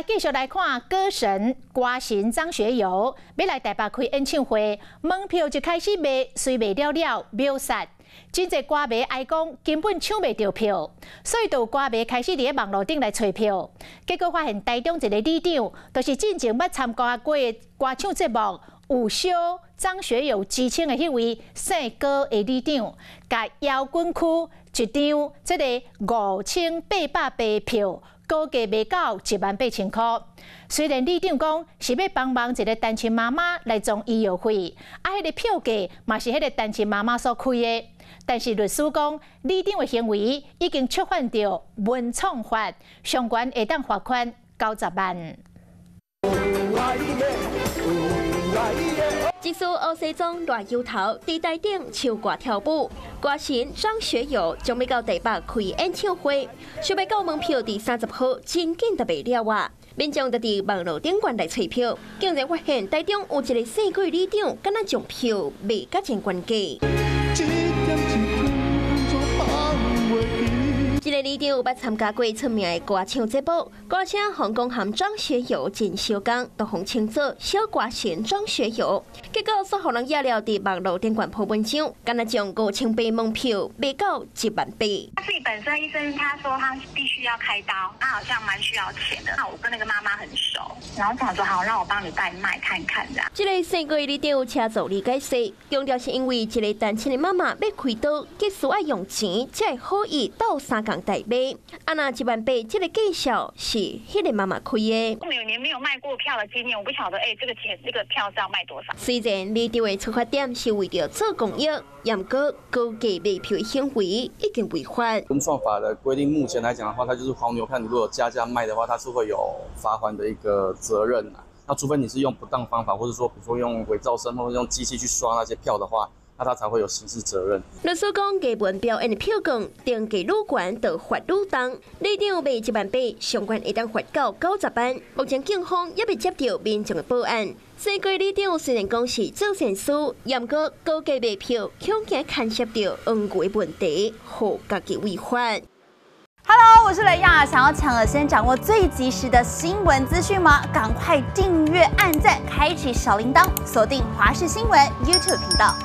来继续来看歌神张学友要来台北开演唱会，门票一开始卖，虽卖了秒杀。真侪歌迷爱讲根本抢袂到票，所以就有歌迷开始伫网络顶来找票。结果发现台中一个里长，就是之前捌参加过的歌唱节目《有烧》张学友之称的迄位姓高的里长，甲摇滚区一张即个5880票。 高价卖到18000块。虽然里长讲是要帮忙一个单亲妈妈来装医药费，迄个票价嘛是迄个单亲妈妈所开的，但是律师讲里长的行为已经触犯到文创法，上悬会当罚款90万。 一束黑西装、大油头，伫台顶唱歌跳舞。歌神张学友将要到台北开演唱会，想要购门票伫30号真紧就卖了啊！民众就伫网络顶观来找票，竟然发现台中有一个姓郭里长，敢若将票卖甲真关价。 这个里长捌参加过出名的歌唱节目，歌声红讲和张学友真相共，都互称作小歌神张学友。结果所互人惹了，伫网络顶管破文章，敢若将5800门票卖到18000。他自己本身医生他说他必须要开刀，他好像蛮需要钱的。那我跟那个妈妈很熟，然后想说好，让我帮你代卖看看这样。这个姓郭里长车助理解释，强调是因为一个单亲的妈妈要开刀，急需要用钱，才会好意到3港代卖。啊那18000这个介绍是迄个妈妈开的。我们有年没有卖过票的经验，我不晓得这个钱这个票是要卖多少。虽然里长的出发点是为了做公益，不过高价卖票的行为已经违法。文创法的规定，目前来讲的话，它就是黄牛票，你如果有加价卖的话，它是会有罚款的一个责任啊。那除非你是用不当方法，或者说比如说用伪造身份，或者用机器去刷那些票的话。 那他才会有刑事责任。律师讲，加文表演的票价定价愈悬，就罚愈重。里长卖18000，上悬会当罚到90万。目前警方也未接到民众的报案。姓郭里长虽然讲是做善事，不过高价卖票，恐惊牵涉到恩贵问题，互家己违法。 Hello， 我是雷亚，想要抢先掌握最及时的新闻资讯吗？赶快订阅、按赞、开启小铃铛，锁定华视新闻 YouTube 频道。